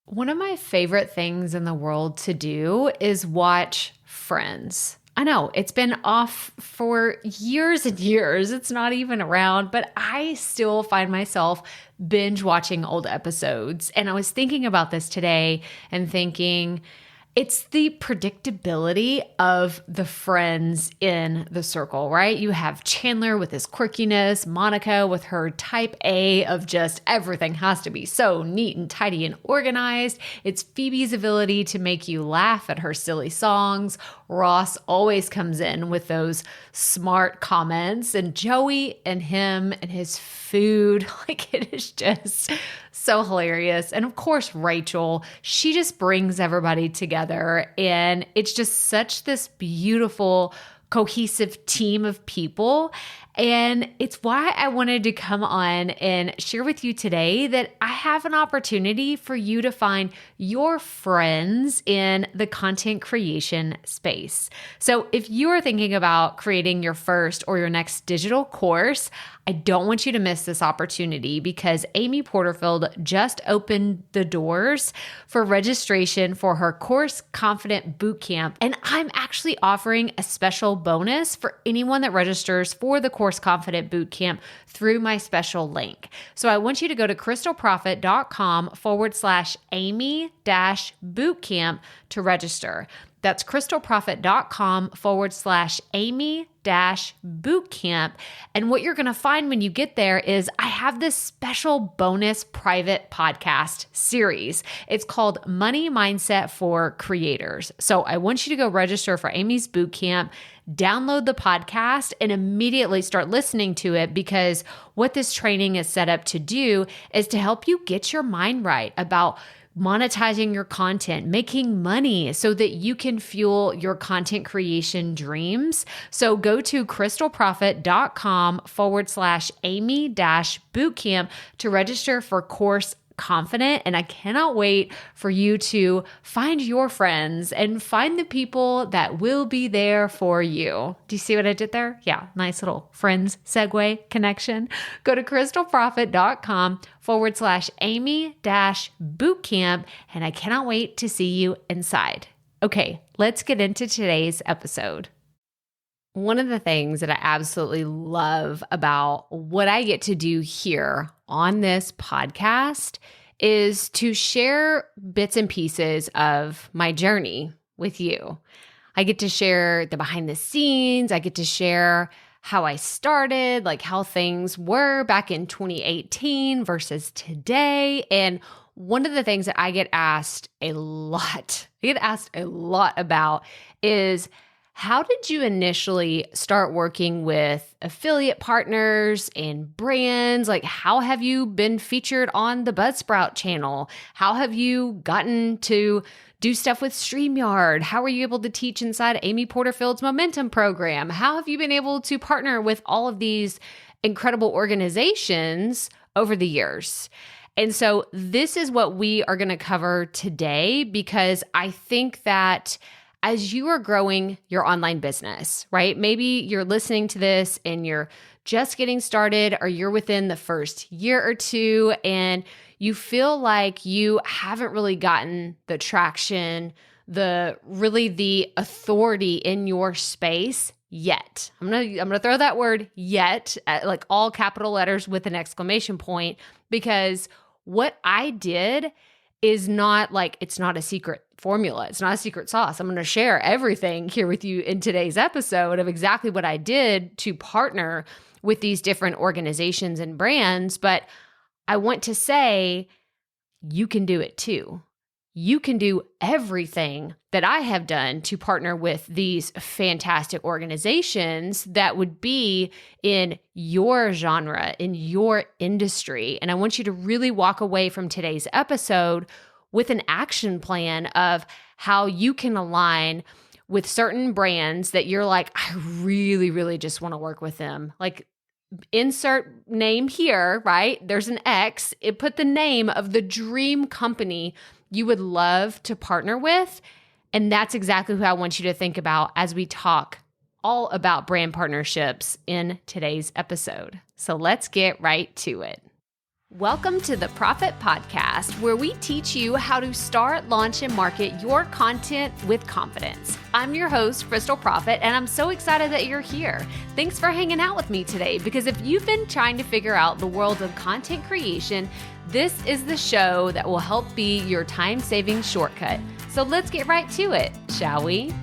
One of my favorite things in the world to do is watch Friends. I know it's been off for years and years. It's not even around, but I still find myself binge watching old episodes. And I was thinking about this today and thinking, it's the predictability of the friends in the circle, right? You have Chandler with his quirkiness, Monica with her type A of just everything has to be so neat and tidy and organized. It's Phoebe's ability to make you laugh at her silly songs. Ross always comes in with those smart comments, and Joey and him and his food, like it is just so hilarious. And of course, Rachel, she just brings everybody together, and it's just such this beautiful, cohesive team of people. And it's why I wanted to come on and share with you today that I have an opportunity for you to find your friends in the content creation space. So if you are thinking about creating your first or your next digital course, I don't want you to miss this opportunity because Amy Porterfield just opened the doors for registration for her Course Confident Bootcamp. And I'm actually offering a special bonus for anyone that registers for the Course Confident Bootcamp through my special link. So I want you to go to krystalprofit.com/Amy-bootcamp to register. That's krystalprofit.com/Amy-bootcamp. And what you're going to find when you get there is I have this special bonus private podcast series. It's called Money Mindset for Creators. So I want you to go register for Amy's bootcamp, download the podcast, and immediately start listening to it, because what this training is set up to do is to help you get your mind right about monetizing your content, making money so that you can fuel your content creation dreams. So go to krystalprofit.com/Amy-bootcamp to register for Course Confident. And I cannot wait for you to find your friends and find the people that will be there for you. Do you see what I did there? Yeah, nice little friends segue connection. Go to krystalprofit.com/Amy-bootcamp. And I cannot wait to see you inside. Okay, let's get into today's episode. One of the things that I absolutely love about what I get to do here on this podcast is to share bits and pieces of my journey with you. I get to share the behind the scenes. I get to share how I started, like how things were back in 2018 versus today. And one of the things that I get asked a lot about is, how did you initially start working with affiliate partners and brands? Like, how have you been featured on the Buzzsprout channel? How have you gotten to do stuff with Streamyard? How were you able to teach inside Amy Porterfield's Momentum program? How have you been able to partner with all of these incredible organizations over the years? And so this is what we are going to cover today, because I think that as you are growing your online business, right? Maybe you're listening to this and you're just getting started, or you're within the first year or two and you feel like you haven't really gotten the traction, the authority in your space yet. I'm gonna throw that word yet, like all capital letters with an exclamation point, because what I did is not like, it's not a secret formula. It's not a secret sauce. I'm going to share everything here with you in today's episode of exactly what I did to partner with these different organizations and brands. But I want to say, you can do it too. You can do everything that I have done to partner with these fantastic organizations that would be in your genre, in your industry. And I want you to really walk away from today's episode with an action plan of how you can align with certain brands that you're like, I really, really just want to work with them. Like, insert name here, right? There's an X. It put the name of the dream company you would love to partner with. And that's exactly who I want you to think about as we talk all about brand partnerships in today's episode. So let's get right to it. Welcome to the Profit Podcast, where we teach you how to start, launch, and market your content with confidence. I'm your host, Krystal Profit, and I'm so excited that you're here. Thanks for hanging out with me today, because if you've been trying to figure out the world of content creation, this is the show that will help be your time-saving shortcut. So let's get right to it, shall we?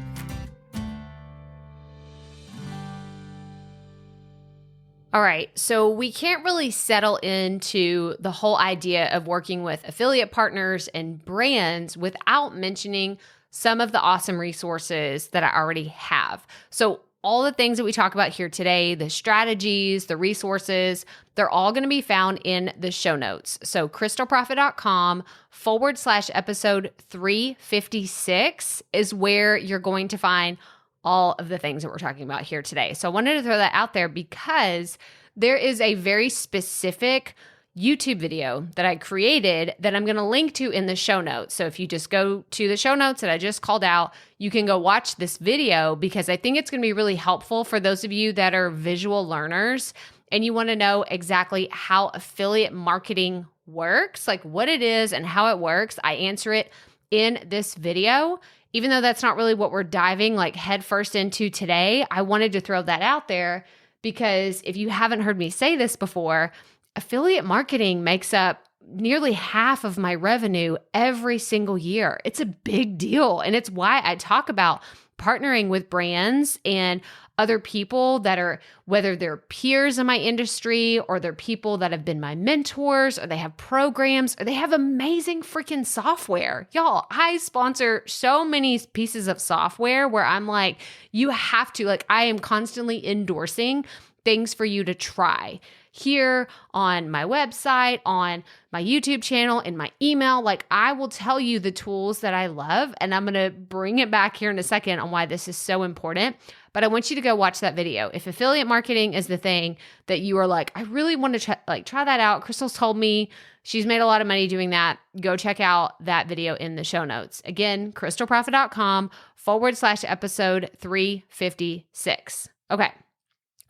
All right, so we can't really settle into the whole idea of working with affiliate partners and brands without mentioning some of the awesome resources that I already have. So all the things that we talk about here today, the strategies, the resources, they're all going to be found in the show notes. So krystalprofit.com/episode 356 is where you're going to find all of the things that we're talking about here today. So I wanted to throw that out there because there is a very specific YouTube video that I created that I'm going to link to in the show notes. So if you just go to the show notes that I just called out, you can go watch this video because I think it's going to be really helpful for those of you that are visual learners and you want to know exactly how affiliate marketing works, like what it is and how it works. I answer it in this video. Even though that's not really what we're diving like headfirst into today, I wanted to throw that out there because if you haven't heard me say this before, affiliate marketing makes up nearly half of my revenue every single year. It's a big deal. And it's why I talk about partnering with brands and other people that are, whether they're peers in my industry or they're people that have been my mentors or they have programs or they have amazing freaking software. Y'all, I sponsor so many pieces of software where I'm like, you have to, like, I am constantly endorsing things for you to try. Here on my website, on my YouTube channel, in my email, like I will tell you the tools that I love, and I'm going to bring it back here in a second on why this is so important. But I want you to go watch that video. If affiliate marketing is the thing that you are like, I really want to try that out. Krystal's told me she's made a lot of money doing that. Go check out that video in the show notes. Again, krystalprofit.com/episode 356. Okay.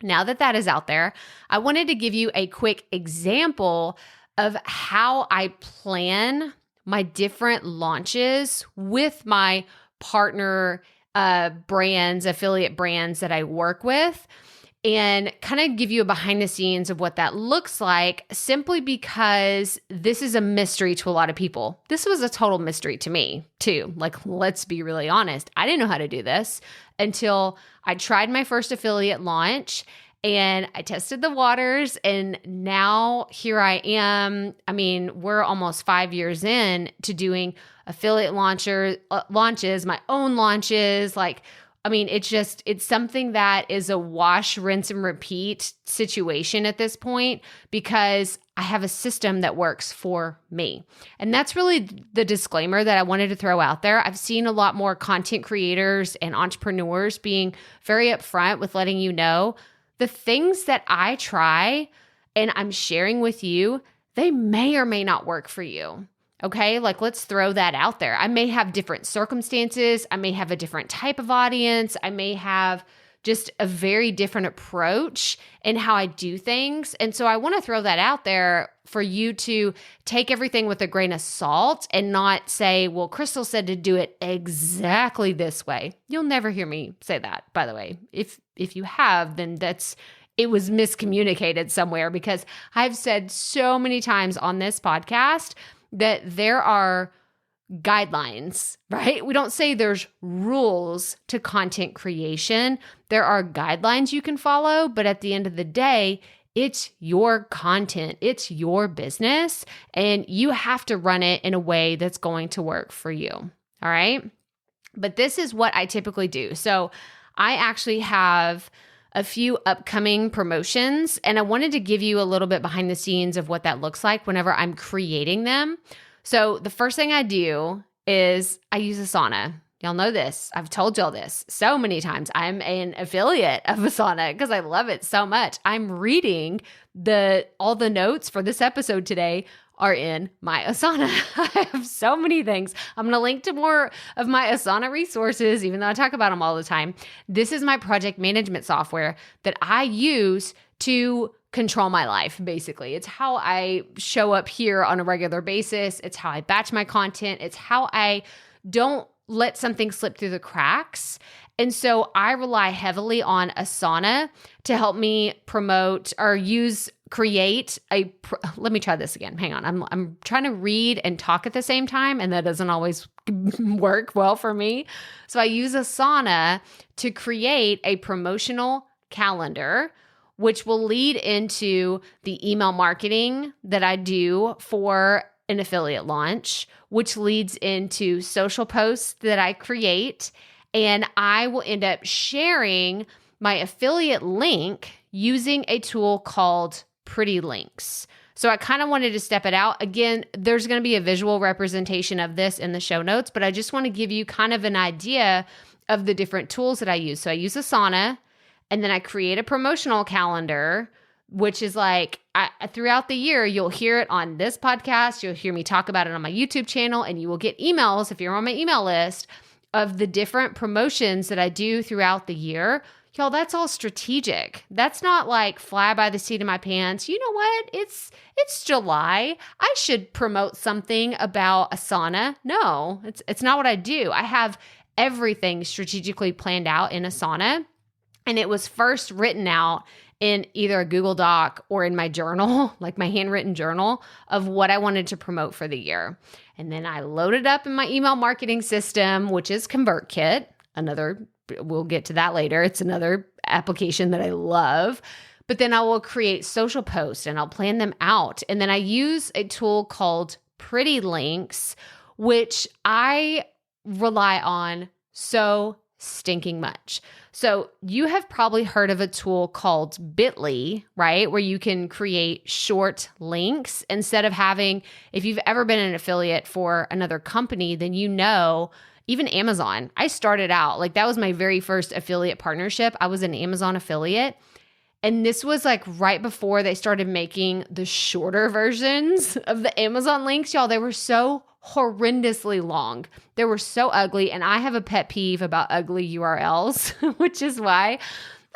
Now that that is out there, I wanted to give you a quick example of how I plan my different launches with my partner brands, affiliate brands that I work with, and kind of give you a behind the scenes of what that looks like, simply because this is a mystery to a lot of people. This was a total mystery to me too. Like, let's be really honest. I didn't know how to do this until I tried my first affiliate launch and I tested the waters, and now here I am. I mean, we're almost 5 years in to doing affiliate launches, my own launches. Like, I mean, it's something that is a wash, rinse, and repeat situation at this point because I have a system that works for me. And that's really the disclaimer that I wanted to throw out there. I've seen a lot more content creators and entrepreneurs being very upfront with letting you know the things that I try and I'm sharing with you, they may or may not work for you. Okay, like let's throw that out there. I may have different circumstances. I may have a different type of audience. I may have just a very different approach in how I do things. And so I want to throw that out there for you to take everything with a grain of salt and not say, well, Krystal said to do it exactly this way. You'll never hear me say that, by the way. If you have, then it was miscommunicated somewhere, because I've said so many times on this podcast that there are guidelines, right? We don't say there's rules to content creation. There are guidelines you can follow, but at the end of the day, it's your content, it's your business, and you have to run it in a way that's going to work for you. All right. But this is what I typically do. So I actually have a few upcoming promotions, and I wanted to give you a little bit behind the scenes of what that looks like whenever I'm creating them. So the first thing I do is I use Asana. Y'all know this. I've told y'all this so many times. I'm an affiliate of Asana because I love it so much. I'm reading all the notes for this episode today are in my Asana. I have so many things. I'm going to link to more of my Asana resources, even though I talk about them all the time. This is my project management software that I use to control my life, basically. It's how I show up here on a regular basis. It's how I batch my content. It's how I don't let something slip through the cracks. And so I rely heavily on Asana to help me promote or create let me try this again. Hang on. I'm trying to read and talk at the same time, and that doesn't always work well for me. So I use Asana to create a promotional calendar, which will lead into the email marketing that I do for an affiliate launch, which leads into social posts that I create. And I will end up sharing my affiliate link using a tool called Pretty Links. So I kind of wanted to step it out. Again, there's going to be a visual representation of this in the show notes, but I just want to give you kind of an idea of the different tools that I use. So I use Asana, and then I create a promotional calendar, which is like throughout the year, you'll hear it on this podcast. You'll hear me talk about it on my YouTube channel, and you will get emails if you're on my email list of the different promotions that I do throughout the year. Y'all, that's all strategic. That's not like fly by the seat of my pants. You know what? It's July. I should promote something about Asana. No, it's not what I do. I have everything strategically planned out in Asana, and it was first written out in either a Google Doc or in my journal, like my handwritten journal of what I wanted to promote for the year. And then I load it up in my email marketing system, which is ConvertKit. We'll get to that later. It's another application that I love. But then I will create social posts and I'll plan them out. And then I use a tool called Pretty Links, which I rely on so stinking much. So you have probably heard of a tool called Bitly, right? Where you can create short links instead of having, if you've ever been an affiliate for another company, then you know, even Amazon. I started out, like that was my very first affiliate partnership. I was an Amazon affiliate. And this was like right before they started making the shorter versions of the Amazon links. Y'all, they were so horrendously long. They were so ugly. And I have a pet peeve about ugly URLs, which is why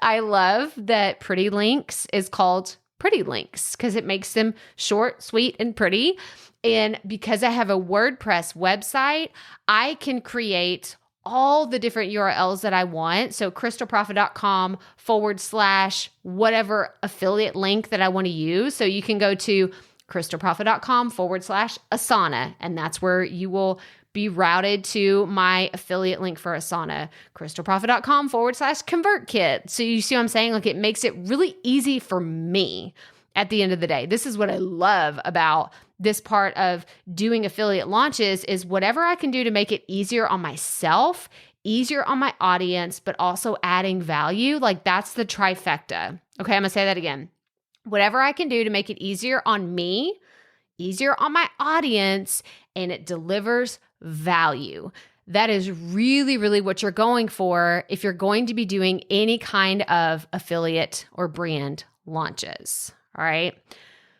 I love that Pretty Links is called Pretty Links, because it makes them short, sweet, and pretty. And because I have a WordPress website, I can create all the different URLs that I want. So krystalprofit.com/whatever affiliate link that I want to use. So you can go to krystalprofit.com/Asana, and that's where you will be routed to my affiliate link for Asana, krystalprofit.com/ConvertKit. So you see what I'm saying? Like it makes it really easy for me at the end of the day. This is what I love about this part of doing affiliate launches is whatever I can do to make it easier on myself, easier on my audience, but also adding value. Like that's the trifecta. Okay, I'm gonna say that again. Whatever I can do to make it easier on me, easier on my audience, and it delivers value. That is really, really what you're going for if you're going to be doing any kind of affiliate or brand launches. All right.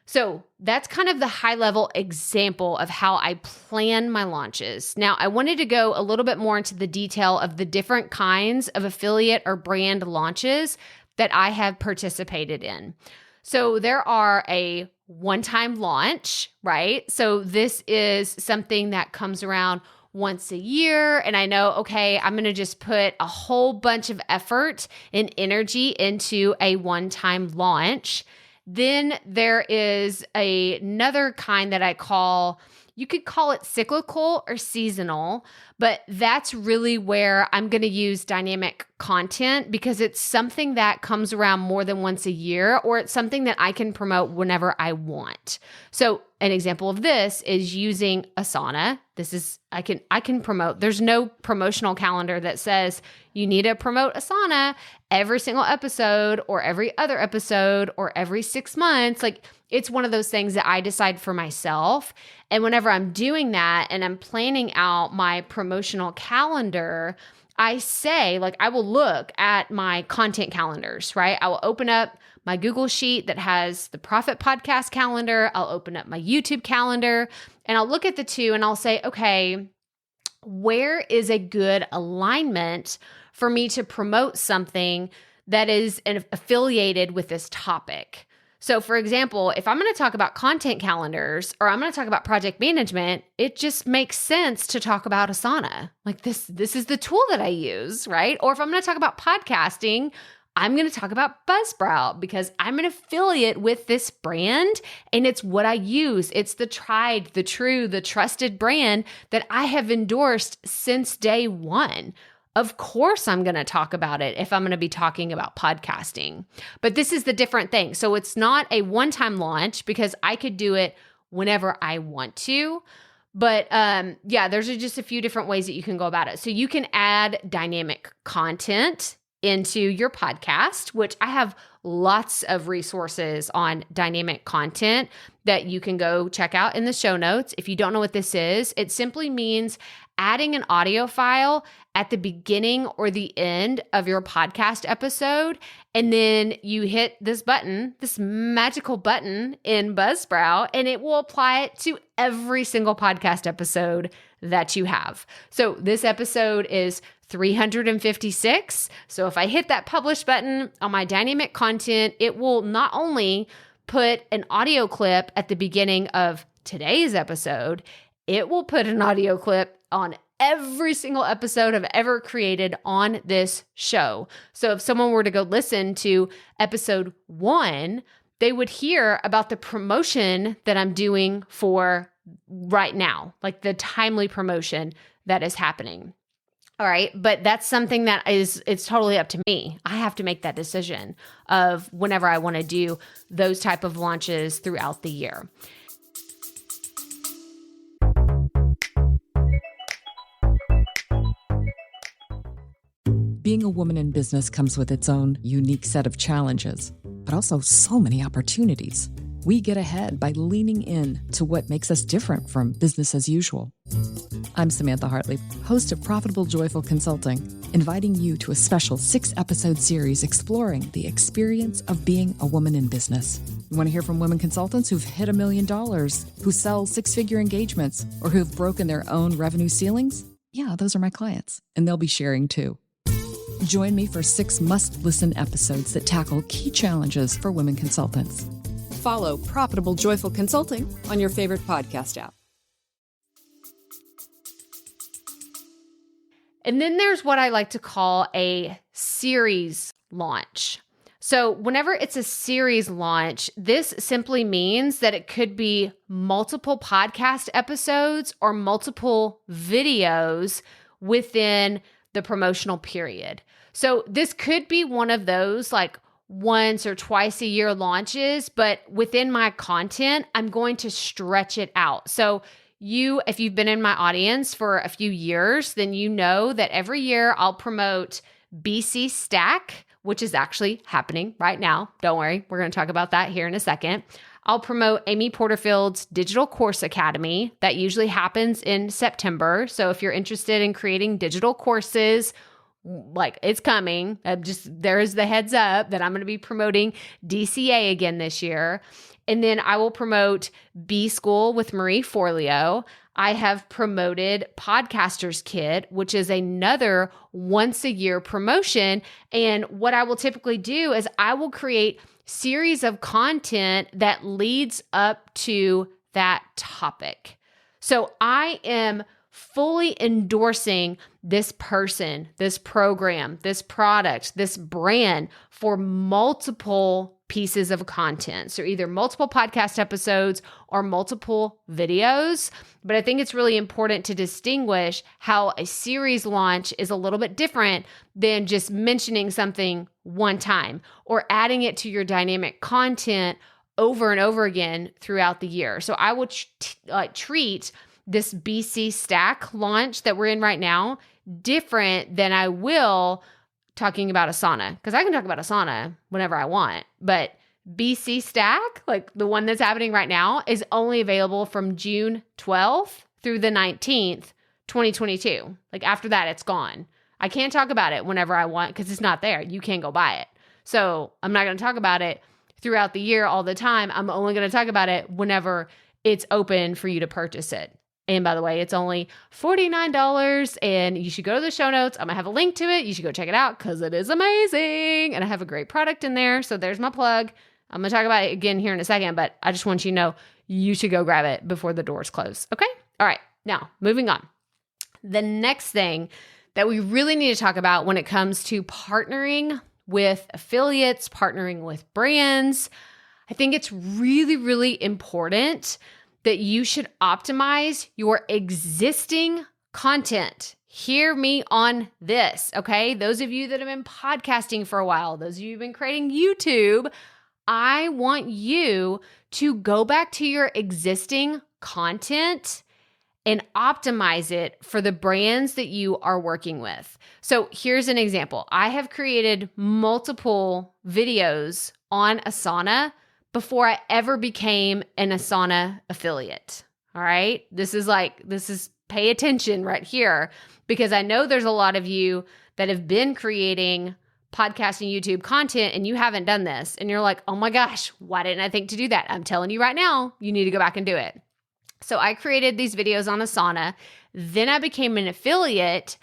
So that's kind of the high level example of how I plan my launches. Now, I wanted to go a little bit more into the detail of the different kinds of affiliate or brand launches that I have participated in. So there are a one-time launch, right? So this is something that comes around once a year. And I know, okay, I'm going to just put a whole bunch of effort and energy into a one-time launch. Then there is another kind that I call, you could call it cyclical or seasonal, but that's really where I'm going to use dynamic content because it's something that comes around more than once a year, or it's something that I can promote whenever I want. So an example of this is using Asana. This is, I can promote. There's no promotional calendar that says you need to promote Asana every single episode or every other episode or every 6 months. Like it's one of those things that I decide for myself. And whenever I'm doing that and I'm planning out my promotional calendar, I say, like, I will look at my content calendars, right? I will open up my Google Sheet that has the Profit Podcast calendar. I'll open up my YouTube calendar and I'll look at the two and I'll say, okay, where is a good alignment for me to promote something that is affiliated with this topic? So for example, if I'm going to talk about content calendars or I'm going to talk about project management, it just makes sense to talk about Asana. Like this is the tool that I use, right? Or if I'm going to talk about podcasting, I'm going to talk about Buzzsprout because I'm an affiliate with this brand and it's what I use. It's the tried, the true, the trusted brand that I have endorsed since day one. Of course, I'm going to talk about it if I'm going to be talking about podcasting. But this is the different thing. So it's not a one-time launch because I could do it whenever I want to. But there's just a few different ways that you can go about it. So you can add dynamic content into your podcast, which I have lots of resources on dynamic content that you can go check out in the show notes. If you don't know what this is, it simply means adding an audio file at the beginning or the end of your podcast episode. And then you hit this button, this magical button in Buzzsprout, and it will apply it to every single podcast episode that you have. So this episode is 356. So if I hit that publish button on my dynamic content, it will not only put an audio clip at the beginning of today's episode, it will put an audio clip on every single episode I've ever created on this show. So if someone were to go listen to episode 1, they would hear about the promotion that I'm doing for right now, like the timely promotion that is happening. All right. But that's something that it's totally up to me. I have to make that decision of whenever I want to do those type of launches throughout the year. Being a woman in business comes with its own unique set of challenges, but also so many opportunities. We get ahead by leaning in to what makes us different from business as usual. I'm Samantha Hartley, host of Profitable Joyful Consulting, inviting you to a special 6-episode series exploring the experience of being a woman in business. You want to hear from women consultants who've hit $1 million, who sell 6-figure engagements, or who've broken their own revenue ceilings? Yeah, those are my clients, and they'll be sharing too. Join me for 6 must-listen episodes that tackle key challenges for women consultants. Follow Profitable Joyful Consulting on your favorite podcast app. And then there's what I like to call a series launch. So whenever it's a series launch, this simply means that it could be multiple podcast episodes or multiple videos within the promotional period. So this could be one of those like once or twice a year launches, but within my content, I'm going to stretch it out. So if you've been in my audience for a few years, then you know that every year I'll promote BC Stack, which is actually happening right now. Don't worry, we're going to talk about that here in a second. I'll promote Amy Porterfield's Digital Course Academy. That usually happens in September. So if you're interested in creating digital courses, like it's coming, there's the heads up that I'm going to be promoting DCA again this year. And then I will promote B School with Marie Forleo. I have promoted Podcaster's Kit, which is another once a year promotion. And what I will typically do is I will create series of content that leads up to that topic. So I am fully endorsing this person, this program, this product, this brand for multiple pieces of content. So either multiple podcast episodes or multiple videos. But I think it's really important to distinguish how a series launch is a little bit different than just mentioning something one time or adding it to your dynamic content over and over again throughout the year. So I would treat this BC Stack launch that we're in right now different than I will talking about Asana, because I can talk about Asana whenever I want, but BC Stack, like the one that's happening right now, is only available from June 12th through the 19th, 2022. Like after that, it's gone. I can't talk about it whenever I want because it's not there. You can't go buy it. So I'm not going to talk about it throughout the year all the time. I'm only going to talk about it whenever it's open for you to purchase it. And by the way, it's only $49 and you should go to the show notes. I'm going to have a link to it. You should go check it out because it is amazing. And I have a great product in there. So there's my plug. I'm going to talk about it again here in a second, but I just want you to know you should go grab it before the doors close. Okay? All right. Now, moving on. The next thing that we really need to talk about when it comes to partnering with affiliates, partnering with brands, I think it's really, really important that you should optimize your existing content. Hear me on this, okay? Those of you that have been podcasting for a while, those of you who've been creating YouTube, I want you to go back to your existing content and optimize it for the brands that you are working with. So here's an example. I have created multiple videos on Asana before I ever became an Asana affiliate. All right. This is pay attention right here because I know there's a lot of you that have been creating podcast and YouTube content and you haven't done this. And you're like, oh my gosh, why didn't I think to do that? I'm telling you right now, you need to go back and do it. So I created these videos on Asana. Then I became an affiliate.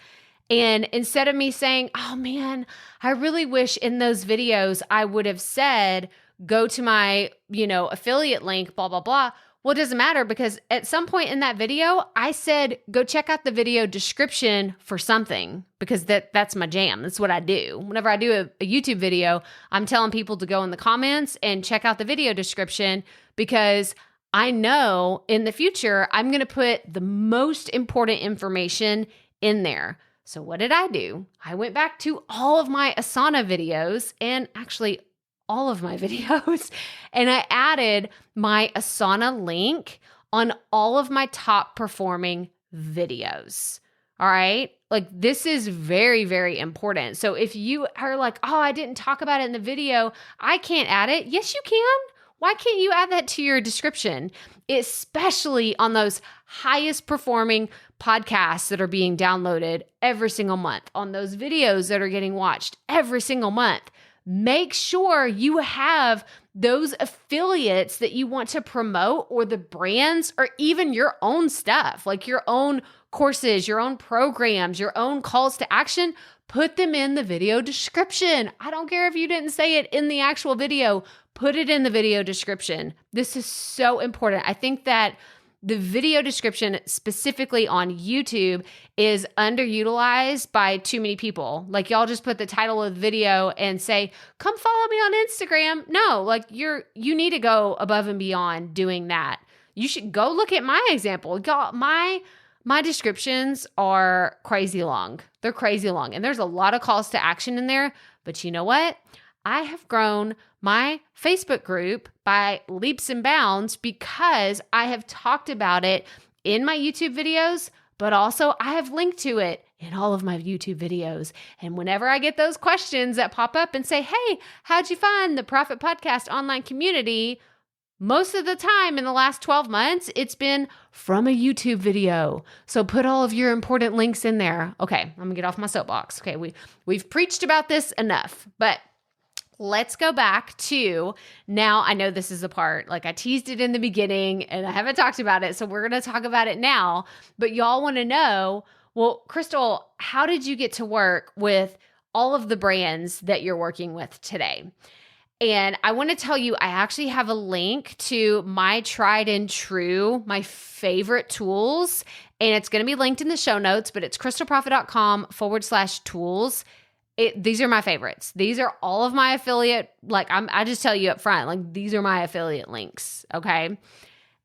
And instead of me saying, oh man, I really wish in those videos I would have said, go to my, affiliate link, blah, blah, blah. Well, it doesn't matter because at some point in that video, I said, go check out the video description for something because that's my jam. That's what I do. Whenever I do a YouTube video, I'm telling people to go in the comments and check out the video description because I know in the future, I'm going to put the most important information in there. So what did I do? I went back to all of my Asana videos and actually all of my videos, and I added my Asana link on all of my top performing videos. All right. Like this is very, very important. So if you are like, oh, I didn't talk about it in the video, I can't add it. Yes, you can. Why can't you add that to your description? Especially on those highest performing podcasts that are being downloaded every single month, on those videos that are getting watched every single month. Make sure you have those affiliates that you want to promote or the brands or even your own stuff, like your own courses, your own programs, your own calls to action. Put them in the video description. I don't care if you didn't say it in the actual video. Put it in the video description. This is so important. I think that the video description specifically on YouTube is underutilized by too many people. Like y'all just put the title of the video and say, come follow me on Instagram. No, like you need to go above and beyond doing that. You should go look at my example. Y'all, my descriptions are crazy long. They're crazy long. And there's a lot of calls to action in there. But you know what? I have grown my Facebook group by leaps and bounds because I have talked about it in my YouTube videos, but also I have linked to it in all of my YouTube videos. And whenever I get those questions that pop up and say, hey, how'd you find the Profit Podcast online community? Most of the time in the last 12 months, it's been from a YouTube video. So put all of your important links in there. Okay, I'm gonna get off my soapbox. Okay, we've preached about this enough, but let's go back to now. I know this is a part, like I teased it in the beginning and I haven't talked about it. So we're going to talk about it now, but y'all want to know, well, Krystal, how did you get to work with all of the brands that you're working with today? And I want to tell you, I actually have a link to my tried and true, my favorite tools, and it's going to be linked in the show notes, but it's krystalprofit.com/tools. These are my favorites. These are all of my affiliate, I just tell you up front, like these are my affiliate links, okay?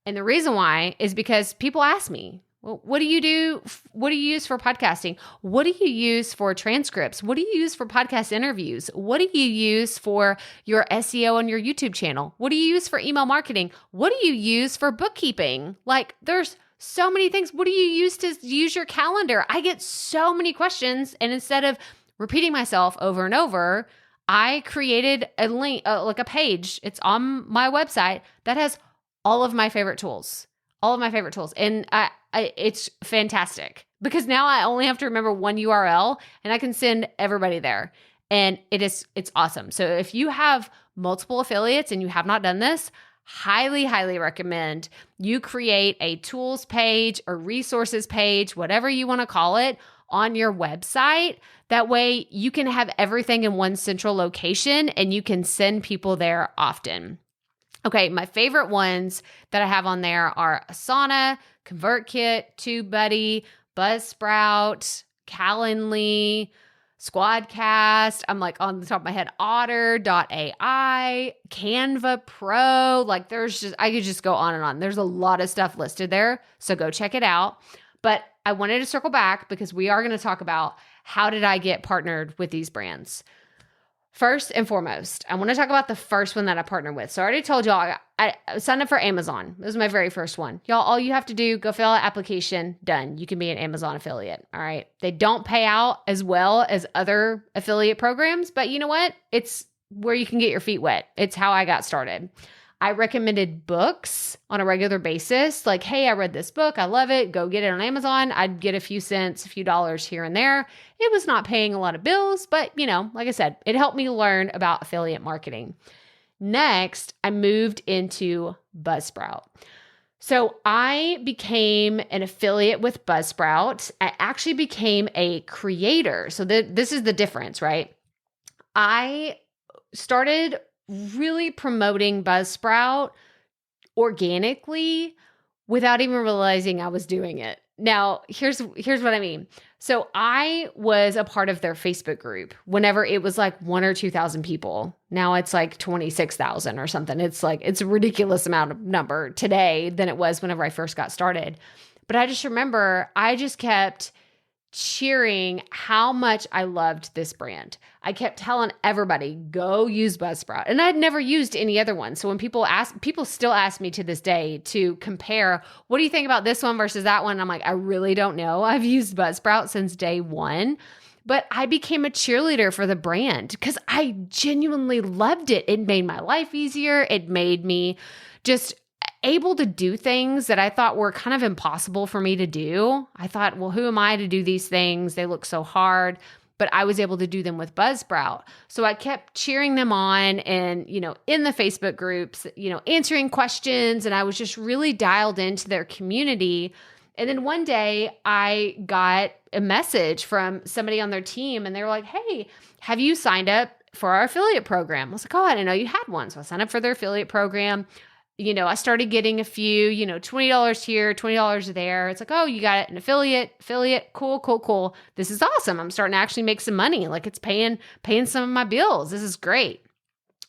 And the reason why is because people ask me, well, what do you do? What do you use for podcasting? What do you use for transcripts? What do you use for podcast interviews? What do you use for your SEO on your YouTube channel? What do you use for email marketing? What do you use for bookkeeping? Like there's so many things. What do you use to use your calendar? I get so many questions, and instead of repeating myself over and over, I created a link, like a page. It's on my website that has all of my favorite tools, All of my favorite tools. And it's fantastic because now I only have to remember one URL and I can send everybody there. And it's awesome. So if you have multiple affiliates and you have not done this, highly, highly recommend you create a tools page or resources page, whatever you want to call it, on your website. That way you can have everything in one central location and you can send people there often. Okay, my favorite ones that I have on there are Asana, ConvertKit, TubeBuddy, Buzzsprout, Calendly, Squadcast. I'm like on the top of my head, Otter.ai, Canva Pro. Like I could just go on and on. There's a lot of stuff listed there. So go check it out. But I wanted to circle back because we are going to talk about how did I get partnered with these brands. First and foremost, I want to talk about the first one that I partnered with. So I already told y'all I signed up for Amazon. It was my very first one. Y'all, all you have to do, go fill out an application, done. You can be an Amazon affiliate. All right. They don't pay out as well as other affiliate programs, but you know what? It's where you can get your feet wet. It's how I got started. I recommended books on a regular basis. Like, hey, I read this book. I love it. Go get it on Amazon. I'd get a few cents, a few dollars here and there. It was not paying a lot of bills, but like I said, it helped me learn about affiliate marketing. Next, I moved into Buzzsprout. So I became an affiliate with Buzzsprout. I actually became a creator. So this is the difference, right? I started really promoting Buzzsprout organically without even realizing I was doing it. Now, here's what I mean. So I was a part of their Facebook group whenever it was like 1,000 or 2,000 people. Now it's like 26,000 or something. It's a ridiculous amount of number today than it was whenever I first got started. But I just remember I just kept cheering how much I loved this brand. I kept telling everybody, go use Buzzsprout. And I'd never used any other one. So when people still ask me to this day to compare, what do you think about this one versus that one? I'm like, I really don't know. I've used Buzzsprout since day one, but I became a cheerleader for the brand because I genuinely loved it. It made my life easier. It made me just able to do things that I thought were kind of impossible for me to do. I thought, well, who am I to do these things? They look so hard, but I was able to do them with Buzzsprout. So I kept cheering them on and, in the Facebook groups, answering questions. And I was just really dialed into their community. And then one day I got a message from somebody on their team and they were like, hey, have you signed up for our affiliate program? I was like, oh, I didn't know you had one. So I signed up for their affiliate program. I started getting a few, $20 here, $20 there. It's like, oh, you got an affiliate, cool. This is awesome. I'm starting to actually make some money. Like it's paying some of my bills. This is great.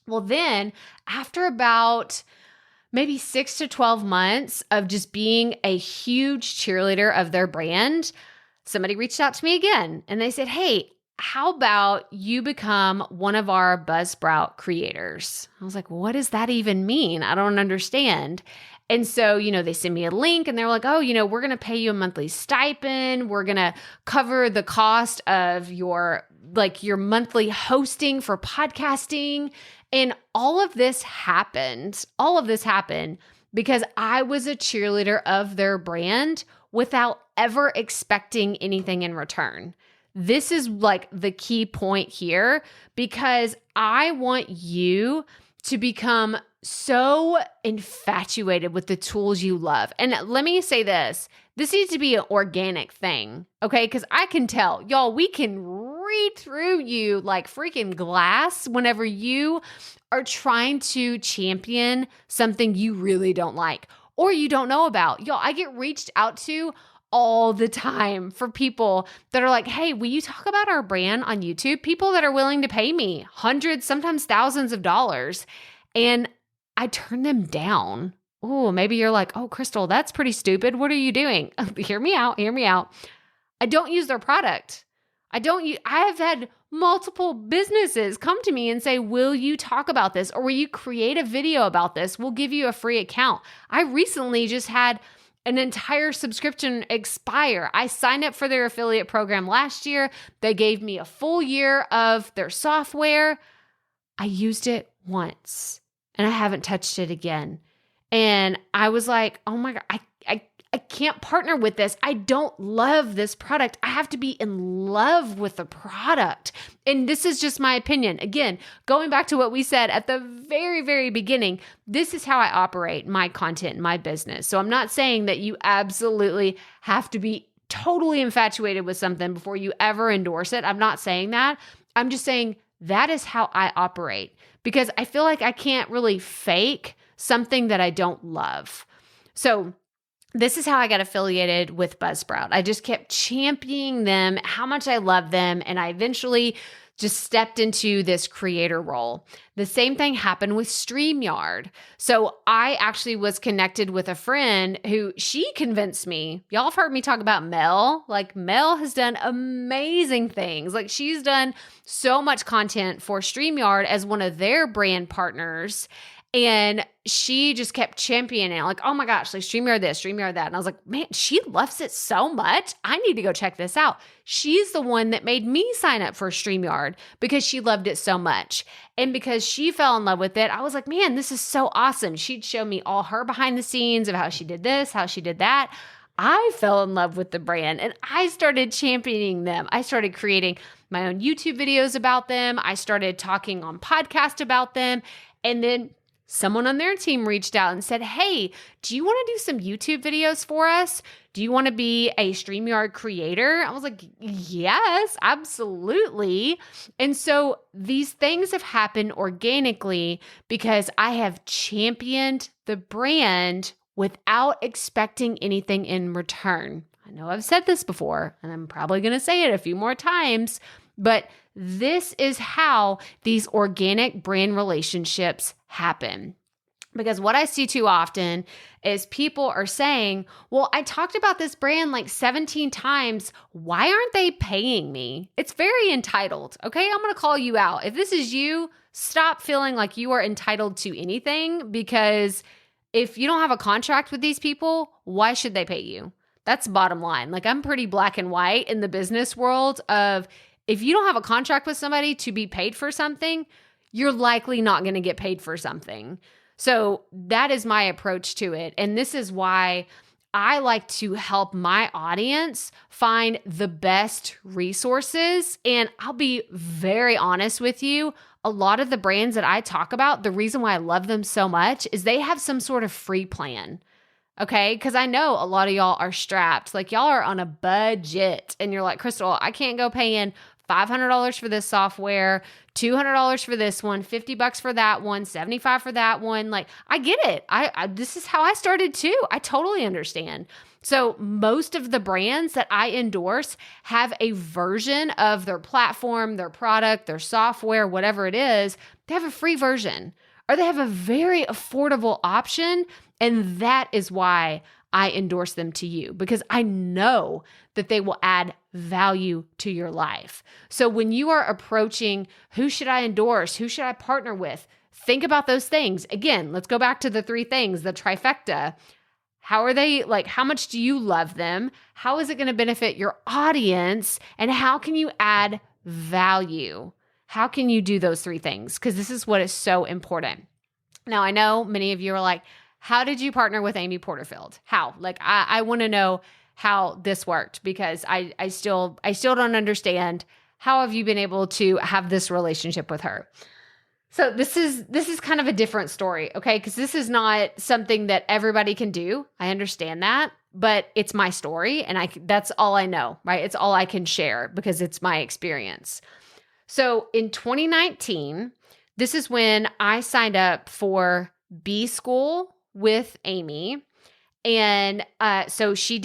Well, then after about maybe 6 to 12 months of just being a huge cheerleader of their brand, somebody reached out to me again and they said, hey, how about you become one of our Buzzsprout creators? I was like, what does that even mean? I don't understand. And so, they send me a link and they're like, oh, we're going to pay you a monthly stipend. We're going to cover the cost of your monthly hosting for podcasting. And all of this happened because I was a cheerleader of their brand without ever expecting anything in return. This is like the key point here because I want you to become so infatuated with the tools you love. And let me say this needs to be an organic thing, okay? Because I can tell, y'all, we can read through you like freaking glass whenever you are trying to champion something you really don't like or you don't know about. Y'all, I get reached out to all the time for people that are like, hey, will you talk about our brand on YouTube? People that are willing to pay me hundreds, sometimes thousands of dollars. And I turn them down. Oh, maybe you're like, oh, Krystal, that's pretty stupid. What are you doing? Hear me out. I don't use their product. I have had multiple businesses come to me and say, will you talk about this? Or will you create a video about this? We'll give you a free account. I recently just had an entire subscription expire. I signed up for their affiliate program last year. They gave me a full year of their software. I used it once and I haven't touched it again. And I was like, oh my God, I can't partner with this. I don't love this product. I have to be in love with the product. And this is just my opinion. Again, going back to what we said at the very, very beginning, this is how I operate my content, my business. So I'm not saying that you absolutely have to be totally infatuated with something before you ever endorse it. I'm not saying that. I'm just saying that is how I operate, because I feel like I can't really fake something that I don't love. So this is how I got affiliated with Buzzsprout. I just kept championing them, how much I love them, and I eventually just stepped into this creator role. The same thing happened with Streamyard. So I actually was connected with a friend who she convinced me. Y'all have heard me talk about Mel. Like, Mel has done amazing things. Like, she's done so much content for Streamyard as one of their brand partners. And she just kept championing it, like, oh my gosh, like StreamYard this, StreamYard that. And I was like, man, she loves it so much. I need to go check this out. She's the one that made me sign up for StreamYard because she loved it so much. And because she fell in love with it, I was like, man, this is so awesome. She'd show me all her behind the scenes of how she did this, how she did that. I fell in love with the brand and I started championing them. I started creating my own YouTube videos about them. I started talking on podcast about them. And then someone on their team reached out and said, hey, do you want to do some YouTube videos for us? Do you want to be a StreamYard creator? I was like, yes, absolutely. And so these things have happened organically because I have championed the brand without expecting anything in return. I know I've said this before, and I'm probably going to say it a few more times, but this is how these organic brand relationships happen. Because what I see too often is people are saying, well, I talked about this brand like 17 times. Why aren't they paying me? It's very entitled. Okay, I'm going to call you out. If this is you, stop feeling like you are entitled to anything, because if you don't have a contract with these people, why should they pay you? That's bottom line. Like, I'm pretty black and white in the business world of, if you don't have a contract with somebody to be paid for something, you're likely not going to get paid for something. So that is my approach to it. And this is why I like to help my audience find the best resources. And I'll be very honest with you. A lot of the brands that I talk about, the reason why I love them so much is they have some sort of free plan. Okay, because I know a lot of y'all are strapped. Like, y'all are on a budget and you're like, Krystal, I can't go paying $500 for this software, $200 for this one, $50 for that one, $75 for that one. Like, I get it. This is how I started too. I totally understand. So most of the brands that I endorse have a version of their platform, their product, their software, whatever it is. They have a free version, or they have a very affordable option. And that is why I endorse them to you, because I know that they will add value to your life. So when you are approaching, who should I endorse? Who should I partner with? Think about those things. Again, let's go back to the 3 things, the trifecta. How are they, like, how much do you love them? How is it going to benefit your audience? And how can you add value? How can you do those 3 things? Because this is what is so important. Now, I know many of you are like, how did you partner with Amy Porterfield? How? Like, I want to know how this worked, because I still don't understand. How have you been able to have this relationship with her? So this is kind of a different story, okay? Because this is not something that everybody can do. I understand that, but it's my story, and that's all I know, right? It's all I can share because it's my experience. So in 2019, this is when I signed up for B School with Amy. And so she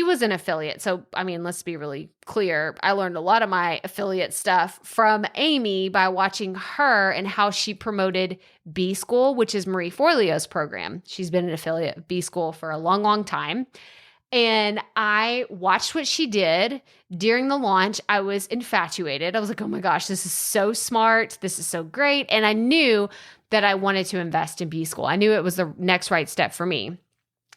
was an affiliate. So, I mean, let's be really clear. I learned a lot of my affiliate stuff from Amy by watching her and how she promoted B School, which is Marie Forleo's program. She's been an affiliate of B School for a long, long time. And I watched what she did during the launch. I was infatuated. I was like, oh my gosh, this is so smart. This is so great. And I knew that I wanted to invest in B School. I knew it was the next right step for me.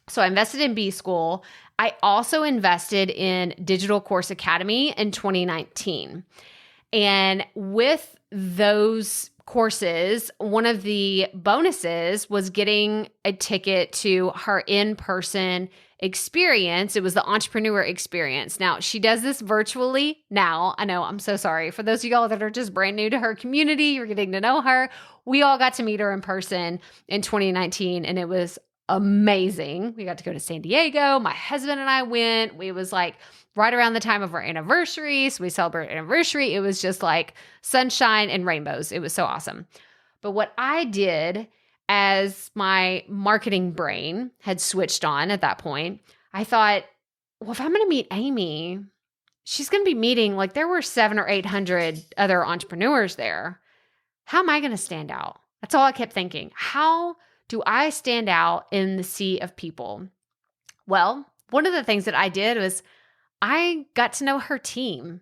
So I invested in B School. I also invested in Digital Course Academy in 2019. And with those courses, one of the bonuses was getting a ticket to her in-person experience. It was the entrepreneur experience. Now, she does this virtually now. I know, I'm so sorry. For those of y'all that are just brand new to her community, you're getting to know her. We all got to meet her in person in 2019, and it was amazing. We got to go to San Diego. My husband and I went. We was like right around the time of our anniversary. So we celebrated anniversary. It was just like sunshine and rainbows. It was so awesome. But what I did, as my marketing brain had switched on at that point, I thought, well, if I'm going to meet Amy, she's going to be meeting, like, there were 700 or 800 other entrepreneurs there. How am I going to stand out? That's all I kept thinking. How do I stand out in the sea of people? Well, one of the things that I did was I got to know her team.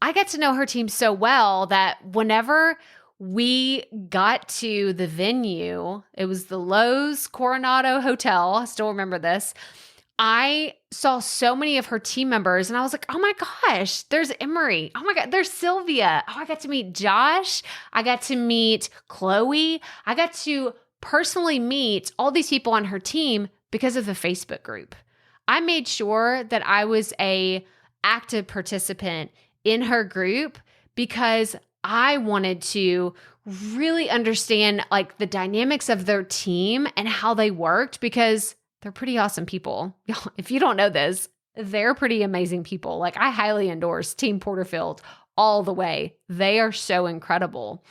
I got to know her team so well that whenever we got to the venue, it was the Lowe's Coronado Hotel. I still remember this. I saw so many of her team members and I was like, oh my gosh, there's Emery. Oh my God, there's Sylvia. Oh, I got to meet Josh. I got to meet Chloe. I got to personally meet all these people on her team because of the Facebook group. I made sure that I was a active participant in her group because I wanted to really understand like the dynamics of their team and how they worked, because they're pretty awesome people. If you don't know this, they're pretty amazing people. Like, I highly endorse Team Porterfield all the way. They are so incredible.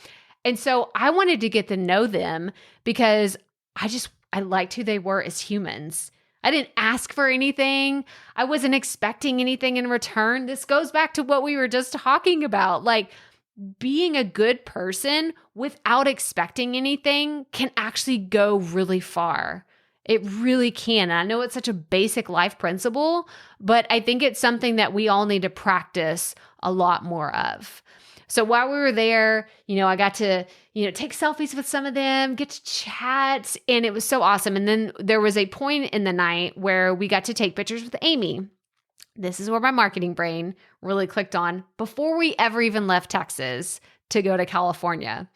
And so I wanted to get to know them because I liked who they were as humans. I didn't ask for anything. I wasn't expecting anything in return. This goes back to what we were just talking about. Like, being a good person without expecting anything can actually go really far. It really can. And I know it's such a basic life principle, but I think it's something that we all need to practice a lot more of. So while we were there, I got to, take selfies with some of them, get to chat, and it was so awesome. And then there was a point in the night where we got to take pictures with Amy. This is where my marketing brain really clicked on before we ever even left Texas to go to California.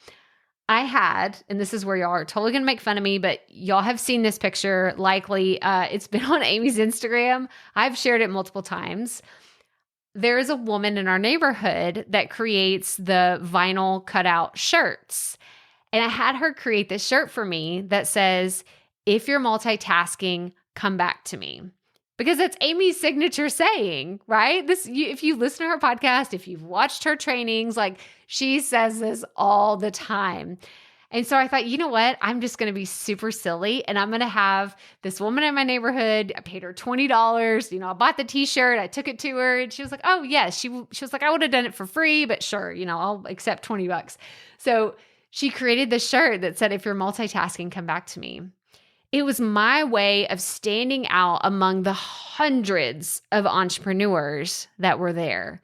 I had, and this is where y'all are totally going to make fun of me, but y'all have seen this picture likely. It's been on Amy's Instagram. I've shared it multiple times. There is a woman in our neighborhood that creates the vinyl cutout shirts. And I had her create this shirt for me that says, if you're multitasking, come back to me. Because that's Amy's signature saying, right? If you listen to her podcast, if you've watched her trainings, like, she says this all the time. And so I thought, you know what? I'm just going to be super silly, and I'm going to have this woman in my neighborhood. I paid her $20. I bought the t-shirt. I took it to her, and she was like, oh yes. She was like, I would have done it for free, but sure, I'll accept $20. So she created this shirt that said, if you're multitasking, come back to me. It was my way of standing out among the hundreds of entrepreneurs that were there,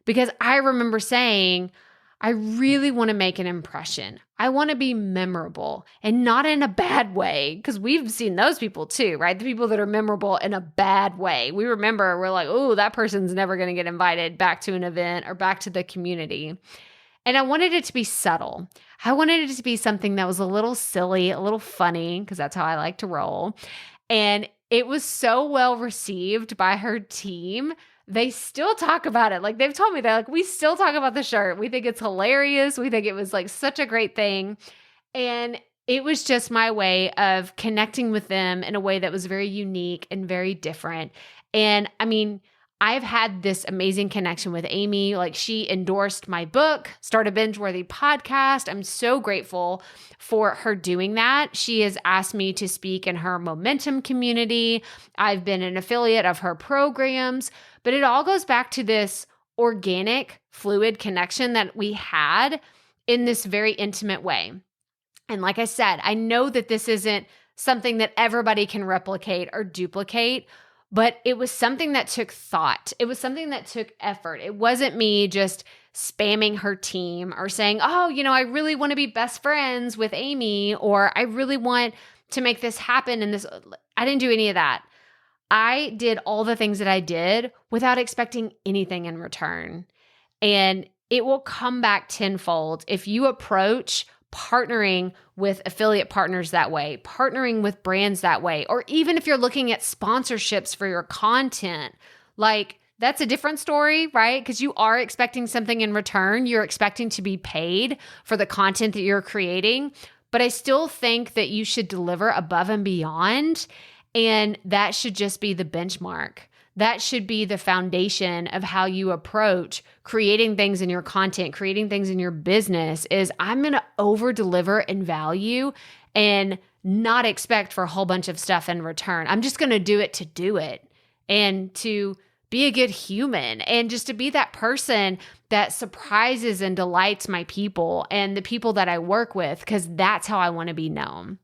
because I remember saying, I really want to make an impression. I want to be memorable, and not in a bad way, because we've seen those people too, right? The people that are memorable in a bad way. We're like, oh, that person's never going to get invited back to an event or back to the community. And I wanted it to be subtle. I wanted it to be something that was a little silly, a little funny, because that's how I like to roll. And it was so well received by her team. They still talk about it. Like, they've told me that, like, we still talk about the shirt. We think it's hilarious. We think it was like such a great thing. And it was just my way of connecting with them in a way that was very unique and very different. And I mean, I've had this amazing connection with Amy. Like, she endorsed my book, Start a Binge-Worthy Podcast. I'm so grateful for her doing that. She has asked me to speak in her momentum community. I've been an affiliate of her programs, but it all goes back to this organic, fluid connection that we had in this very intimate way. And like I said, I know that this isn't something that everybody can replicate or duplicate, but it was something that took thought. It was something that took effort. It wasn't me just spamming her team or saying, oh, I really want to be best friends with Amy, or I really want to make this happen. And I didn't do any of that. I did all the things that I did without expecting anything in return. And it will come back tenfold if you approach partnering with affiliate partners that way, partnering with brands that way, or even if you're looking at sponsorships for your content, like that's a different story, right? Because you are expecting something in return. You're expecting to be paid for the content that you're creating. But I still think that you should deliver above and beyond. And that should just be the benchmark. That should be the foundation of how you approach creating things in your content, creating things in your business is I'm going to over deliver in value and not expect for a whole bunch of stuff in return. I'm just going to do it to do it and to be a good human and just to be that person that surprises and delights my people and the people that I work with, because that's how I want to be known.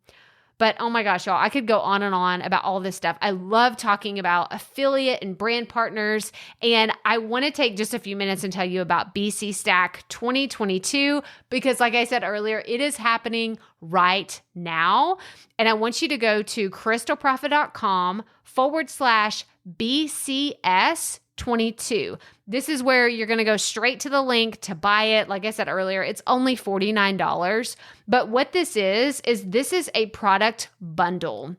But oh my gosh, y'all, I could go on and on about all this stuff. I love talking about affiliate and brand partners. And I want to take just a few minutes and tell you about BC Stack 2022, because like I said earlier, it is happening right now. And I want you to go to krystalprofit.com/BCS22. This is where you're going to go straight to the link to buy it. Like I said earlier, it's only $49. But what this is this is a product bundle.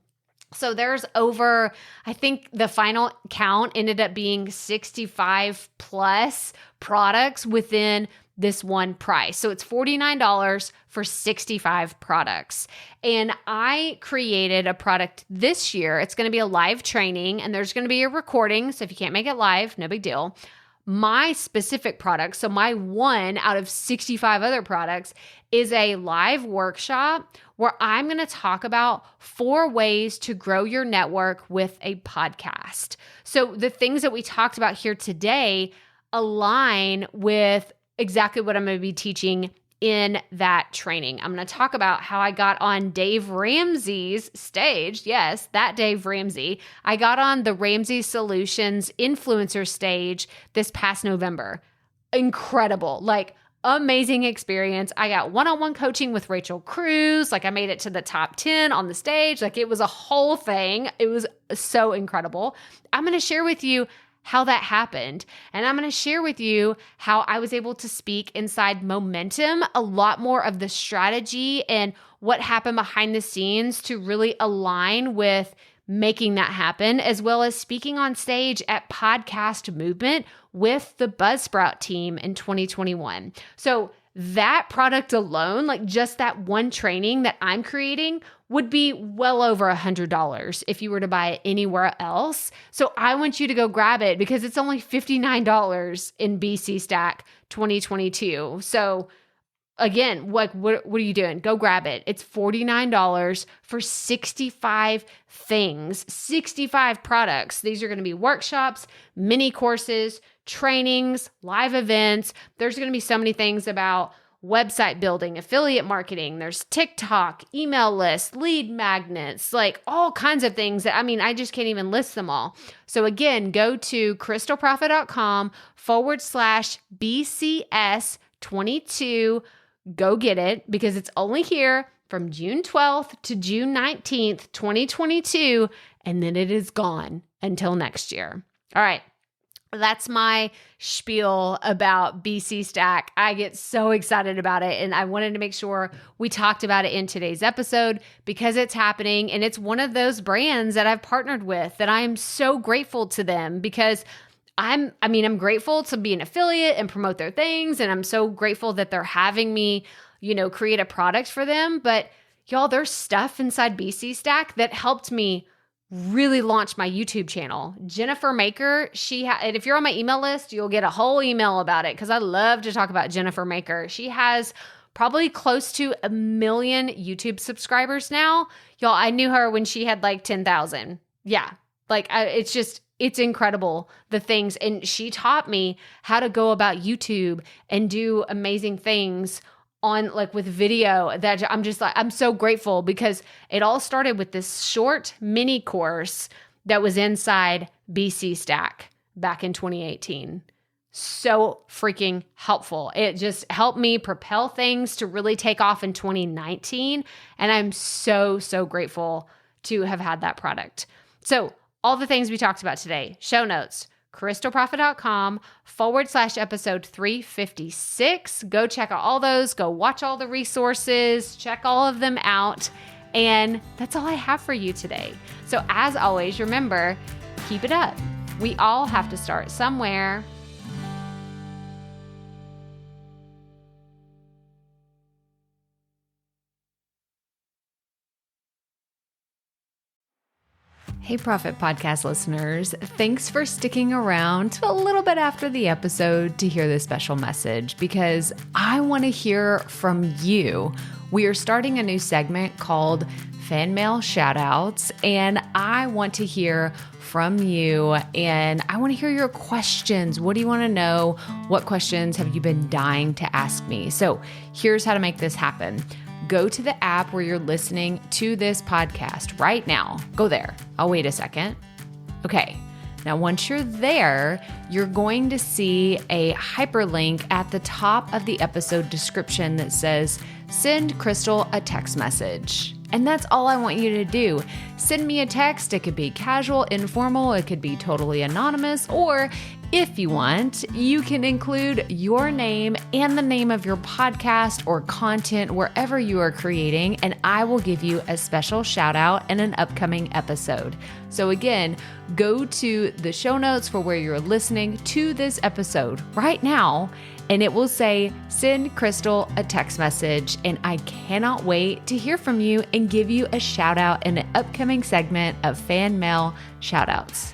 So there's over, I think the final count ended up being 65 plus products within this one price. So it's $49 for 65 products. And I created a product this year. It's going to be a live training and there's going to be a recording. So if you can't make it live, no big deal. My specific product, so my one out of 65 other products, is a live workshop where I'm going to talk about 4 ways to grow your network with a podcast. So the things that we talked about here today align with exactly what I'm going to be teaching in that training. I'm going to talk about how I got on Dave Ramsey's stage. Yes, that Dave Ramsey. I got on the Ramsey Solutions influencer stage this past November. Incredible. Like amazing experience. I got one-on-one coaching with Rachel Cruz. Like I made it to the top 10 on the stage. Like it was a whole thing. It was so incredible. I'm going to share with you how that happened. And I'm going to share with you how I was able to speak inside Momentum, a lot more of the strategy and what happened behind the scenes to really align with making that happen, as well as speaking on stage at Podcast Movement with the Buzzsprout team in 2021. So that product alone, like just that one training that I'm creating, would be well over $100 if you were to buy it anywhere else. So I want you to go grab it because it's only $59 in BC Stack 2022. So again, what are you doing? Go grab it. It's $49 for 65 things, 65 products. These are going to be workshops, mini courses, trainings, live events. There's going to be so many things about website building, affiliate marketing. There's TikTok, email lists, lead magnets, like all kinds of things that, I just can't even list them all. So again, go to krystalprofit.com/BCS22. Go get it because it's only here from June 12th to June 19th, 2022, and then it is gone until next year. All right. That's my spiel about BC Stack. I get so excited about it, and I wanted to make sure we talked about it in today's episode because it's happening, and it's one of those brands that I've partnered with that I am so grateful to them because I'm grateful to be an affiliate and promote their things, and I'm so grateful that they're having me, create a product for them. But y'all, there's stuff inside BC Stack that helped me really launched my YouTube channel. Jennifer Maker, and if you're on my email list, you'll get a whole email about it because I love to talk about Jennifer Maker. She has probably close to 1 million YouTube subscribers now. Y'all, I knew her when she had like 10,000. Yeah, it's incredible the things. And she taught me how to go about YouTube and do amazing things on with video that I'm so grateful because it all started with this short mini course that was inside BC Stack back in 2018. So freaking helpful. It just helped me propel things to really take off in 2019. And I'm so, so grateful to have had that product. So all the things we talked about today, show notes, krystalprofit.com/episode 356. Go check out all those. Go watch all the resources. Check all of them out. And that's all I have for you today. So as always, remember, keep it up. We all have to start somewhere. Hey, Profit Podcast listeners. Thanks for sticking around to a little bit after the episode to hear this special message because I want to hear from you. We are starting a new segment called Fan Mail Shoutouts, and I want to hear from you, and I want to hear your questions. What do you want to know? What questions have you been dying to ask me? So here's how to make this happen. Go to the app where you're listening to this podcast right now. Go there. I'll wait a second. Okay. Now, once you're there, you're going to see a hyperlink at the top of the episode description that says, send Krystal a text message. And that's all I want you to do. Send me a text. It could be casual, informal. It could be totally anonymous. Or if you want, you can include your name and the name of your podcast or content wherever you are creating, and I will give you a special shout out in an upcoming episode. So again, go to the show notes for where you're listening to this episode right now, and it will say, send Krystal a text message. And I cannot wait to hear from you and give you a shout out in an upcoming segment of Fan Mail Shoutouts.